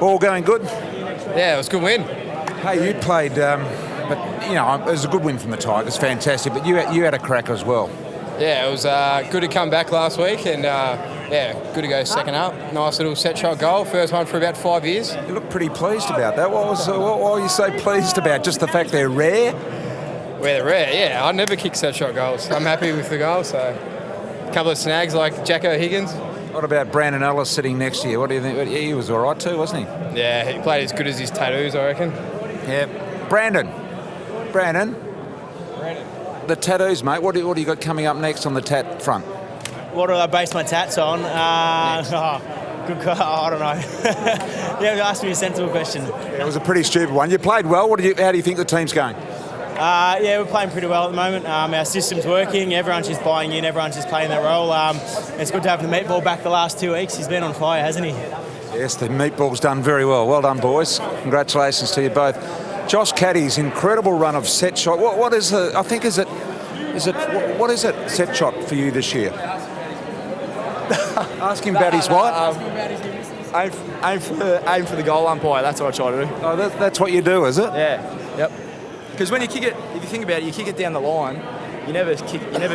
All going good? Yeah, it was a good win. Hey, you played, but you know, it was a good win from the Tigers, fantastic. But you had a cracker as well. Yeah, it was good to come back last week, and yeah, good to go second up. Nice little set shot goal, first one for about 5 years. You look pretty pleased about that. What were you so pleased about? Just the fact they're rare? Well, they're rare, yeah. I never kick set shot goals. I'm happy with the goal, so a couple of snags like Jacko Higgins. What about Brandon Ellis sitting next to you? What do you think? He was all right too, wasn't he? Yeah, he played as good as his tattoos, I reckon. Yeah. Brandon. The tattoos, mate. What do you got coming up next on the tat front? What do I base my tats on? Good call. I don't know. You asked me a sensible question. It was a pretty stupid one. You played well. How do you think the team's going? Yeah, we're playing pretty well at the moment. Our system's working. Everyone's just buying in. Everyone's just playing their role. It's good to have the meatball back the last 2 weeks. He's been on fire, hasn't he? Yes, the meatball's done very well. Well done, boys. Congratulations to you both. Josh Caddy's incredible run of set shot. What is the? I think what is it set shot for you this year? Ask him about his what? Aim for the goal umpire. That's what I try to do. Oh, that's what you do, is it? Yeah. Yep. Because when you kick it, if you think about it, you kick it down the line. You never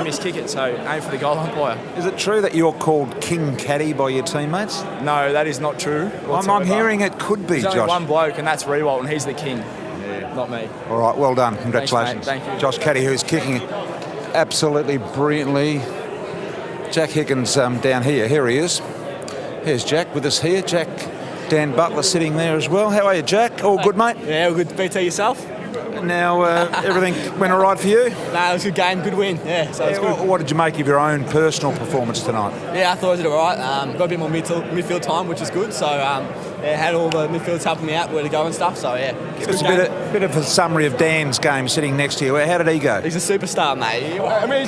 miss kick it. So aim for the goal umpire. Is it true that you're called King Caddy by your teammates? No, that is not true. I'm hearing it could be. There's Josh. only one bloke, and that's Rewalt, and he's the king. Not me. All right, well done. Congratulations. Thanks, mate. Thank you. Josh Caddy, who's kicking absolutely brilliantly. Jack Higgins down here. Here he is. Here's Jack with us here. Jack, Dan Butler sitting there as well. How are you, Jack? All good, mate? Yeah, all good. BT yourself? Now, everything went all right for you? Nah, it was a good game, good win. Yeah, so it's good. What did you make of your own personal performance tonight? Yeah, I thought I did all right. Got a bit more midfield time, which is good. So, yeah, had all the midfielders helping me out where to go and stuff. So, yeah. Give us a bit of a summary of Dan's game sitting next to you. How did he go? He's a superstar, mate. How many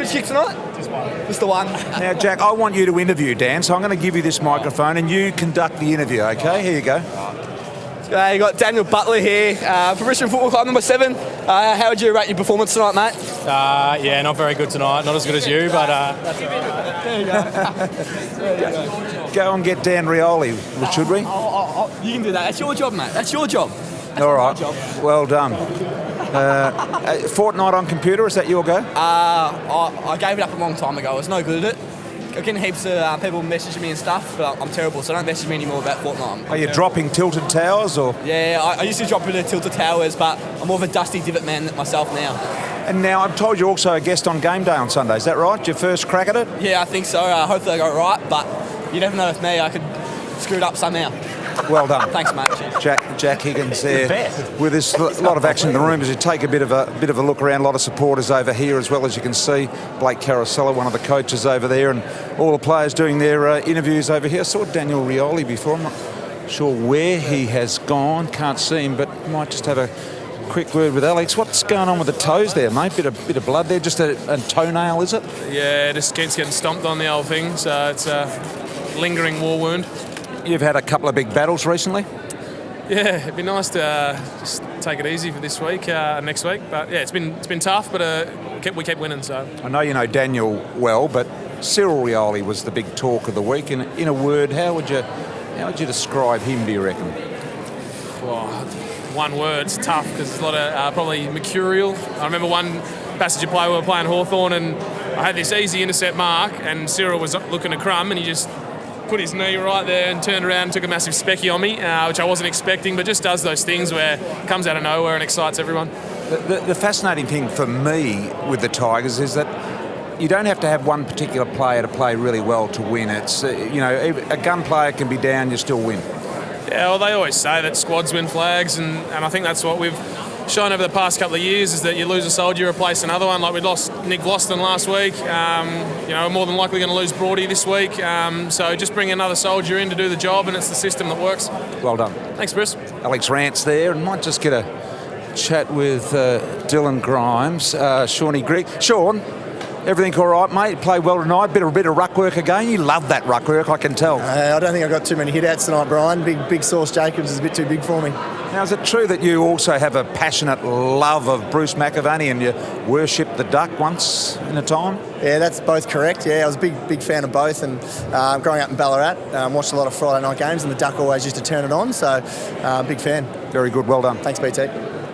kick tonight? Just the one. Now, Jack, I want you to interview Dan, so I'm going to give you this microphone and you conduct the interview, okay? Here you go. You got Daniel Butler here from Richmond Football Club, number 7. How would you rate your performance tonight, mate? Yeah, not very good tonight. Not as good as you, but that's all right. There you go. Go and get Dan Rioli, should we? You can do that. That's your job, mate. That's your job. All right. Well done. Fortnite on computer, is that your go? I gave it up a long time ago. I was no good at it. I'm getting heaps of people messaging me and stuff, but I'm terrible, so don't message me anymore about Fortnite. Are you dropping tilted towers or? Yeah, I used to drop a bit of tilted towers, but I'm more of a dusty divot man myself now. And now I'm told you're also a guest on Game Day on Sunday. Is that right? Your first crack at it? Yeah, I think so. Hopefully I got it right, but you never know with me. I could screw it up somehow. Well done. Thanks, mate. Jack Higgins there with this lot of action in the room as you take a bit of a look around. A lot of supporters over here as well, as you can see. Blake Carousella, one of the coaches over there, and all the players doing their interviews over here. I saw Daniel Rioli before. I'm not sure where he has gone. Can't see him, but might just have a quick word with Alex. What's going on with the toes there, mate? Bit of blood there. Just a toenail, is it? Yeah, just keeps getting stomped on the old thing. So it's a lingering war wound. You've had a couple of big battles recently. Yeah, it'd be nice to just take it easy for this week, next week. But yeah, it's been tough, but we kept winning. So I know you know Daniel well, but Cyril Rioli was the big talk of the week. In a word, how would you describe him? Do you reckon? Well, one word, it's tough because there's a lot of probably mercurial. I remember one passage of play we were playing Hawthorn, and I had this easy intercept mark, and Cyril was looking to crumb, and he just put his knee right there and turned around and took a massive specky on me, which I wasn't expecting, but just does those things where it comes out of nowhere and excites everyone. The fascinating thing for me with the Tigers is that you don't have to have one particular player to play really well to win. It's a gun player can be down, you still win. Yeah, well, they always say that squads win flags, and I think that's what we've shown over the past couple of years, is that you lose a soldier, replace another one. Like we lost Nick Vlosten last week. We're more than likely going to lose Broady this week. So just bring another soldier in to do the job, and it's the system that works. Well done. Thanks, Bruce. Alex Rance there, and might just get a chat with Dylan Grimes, Shawnee Grigg. Sean, Everything all right, mate? Played well tonight. Bit of ruck work again. You love that ruck work, I can tell. I don't think I got too many hit-outs tonight, Brian. Big Sauce Jacobs is a bit too big for me. Now, is it true that you also have a passionate love of Bruce McAvaney and you worshipped the Duck once in a time? Yeah, that's both correct. Yeah, I was a big fan of both, and growing up in Ballarat, watched a lot of Friday night games, and the Duck always used to turn it on, so big fan. Very good, well done. Thanks, BT.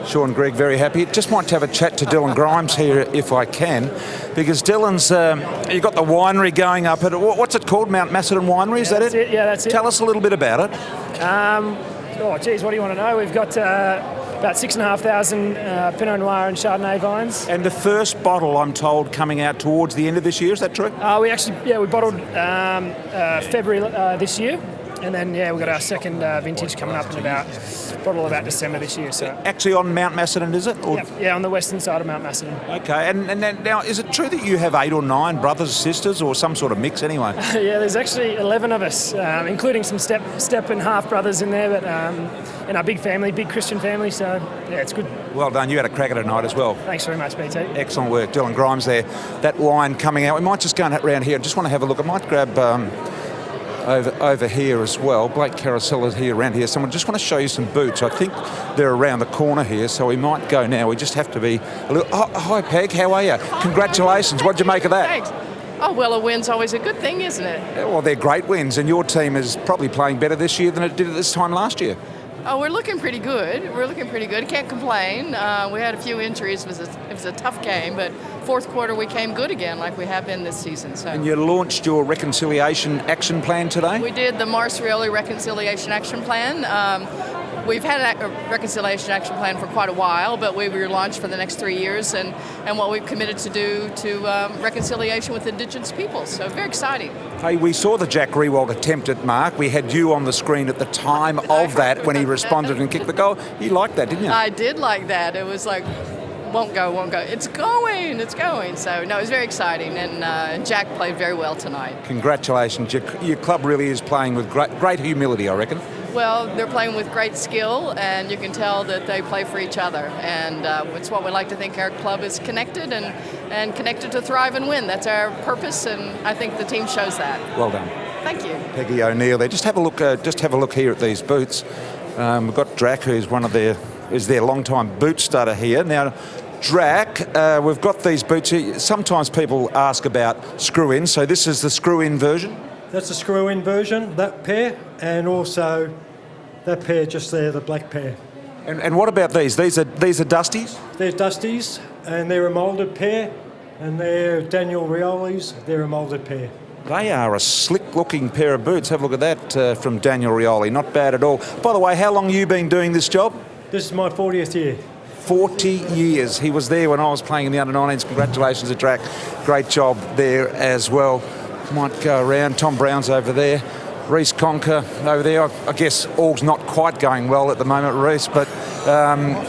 Sean Gregg, very happy. Just want to have a chat to Dylan Grimes here, if I can, because Dylan's, you've got the winery going up at, what's it called, Mount Macedon Winery, is that it? Yeah, that's it. Tell us a little bit about it. Oh, geez, what do you want to know? We've got about 6,500 Pinot Noir and Chardonnay vines. And the first bottle, I'm told, coming out towards the end of this year, is that true? We bottled February this year. And then, we've got our second vintage coming up in about December this year. So actually on Mount Macedon, is it? Or? Yeah, on the western side of Mount Macedon. Okay, and then, now, is it true that you have 8 or 9 brothers, sisters, or some sort of mix anyway? Yeah, there's actually 11 of us, including some step and half brothers in there, but in our big family, big Christian family, so yeah, it's good. Well done, you had a cracker tonight as well. Thanks very much, BT. Excellent work, Dylan Grimes there. That wine coming out, we might just go around here, I just want to have a look. I might grab over here as well. Blake Carousel is here around here. Someone just want to show you some boots. I think they're around the corner here, so we might go now. We just have to be a little... Oh, hi, Peg. How are you? Congratulations. What'd you make of that? Thanks. Oh, well, a win's always a good thing, isn't it? Yeah, well, they're great wins, and your team is probably playing better this year than it did at this time last year. Oh, we're looking pretty good. Can't complain. We had a few injuries. It was a tough game, but fourth quarter we came good again, like we have been this season. So. And you launched your reconciliation action plan today? We did the Mars Rioli reconciliation action plan. We've had a reconciliation action plan for quite a while, but we relaunched for the next 3 years, and what we've committed to do to reconciliation with Indigenous peoples. So very exciting. Hey, we saw the Jack Riewoldt attempt at Mark. We had you on the screen at the time of that when he responded and kicked the goal. You liked that, didn't you? I did like that. It was like, won't go. It's going. So, no, it was very exciting, and Jack played very well tonight. Congratulations. Your club really is playing with great humility, I reckon. Well, they're playing with great skill, and you can tell that they play for each other. And it's what we like to think our club is connected and connected to thrive and win. That's our purpose, and I think the team shows that. Well done. Thank you. Peggy O'Neill there. Just have a look. Here at these boots. We've got Drac, who's their long-time boot stutter here. Now, Drac, we've got these boots here. Sometimes people ask about screw-in, so this is the screw-in version. That's the screw-in version, that pair, and also that pair just there, the black pair. And what about these? These are Dusties? They're Dusties, and they're a moulded pair, and they're Daniel Rioli's, they're a moulded pair. They are a slick-looking pair of boots. Have a look at that from Daniel Rioli. Not bad at all. By the way, how long have you been doing this job? This is my 40th year. 40 years. He was there when I was playing in the under-19s. Congratulations to Drac. Great job there as well. Might go around. Tom Brown's over there. Reece Conker over there. I guess all's not quite going well at the moment, Reece, but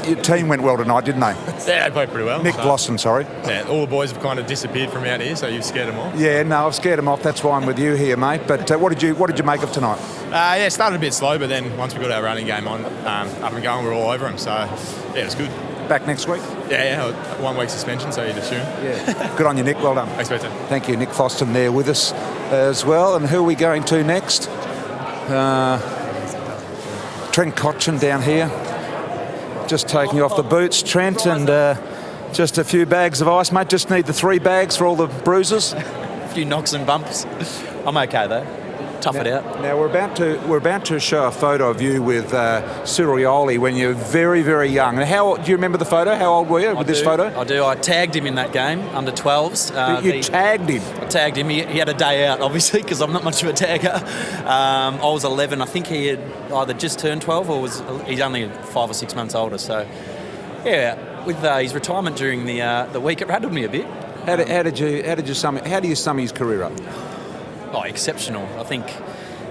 your team went well tonight, didn't they? Yeah, they played pretty well. Nick Blossom, sorry. Yeah, all the boys have kind of disappeared from out here, so you've scared them off. Yeah, no, I've scared them off. That's why I'm with you here, mate. But what did you make of tonight? Yeah, started a bit slow, but then once we got our running game on, up and going, we're all over them. So, yeah, it was good. Back next week? Yeah, 1 week suspension, so you'd assume. Yeah. Good on you, Nick. Well done. Thanks, Peter. Thank you. Nick Foston there with us as well. And who are we going to next? Trent Cotchin down here. Just taking off the boots, Trent, and just a few bags of ice, mate. Just need the 3 bags for all the bruises. A few knocks and bumps. I'm okay though. Tough it out. Now we're about to show a photo of you with Cyril Rioli when you're very, very young. And do you remember the photo? How old were you with this photo? I do. I tagged him in that game, under 12s. You tagged him? I tagged him. He had a day out, obviously, because I'm not much of a tagger. I was 11. I think he had either just turned 12 or he's only 5 or 6 months older. So, yeah, with his retirement during the week, it rattled me a bit. How do you sum his career up? Oh, exceptional. I think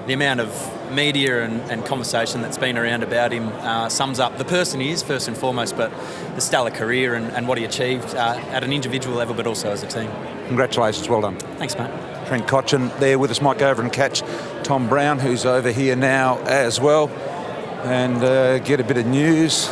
the amount of media and conversation that's been around about him sums up the person he is, first and foremost, but the stellar career and what he achieved at an individual level, but also as a team. Congratulations, well done. Thanks, mate. Trent Cotchin there with us. Might go over and catch Tom Brown, who's over here now as well, and get a bit of news.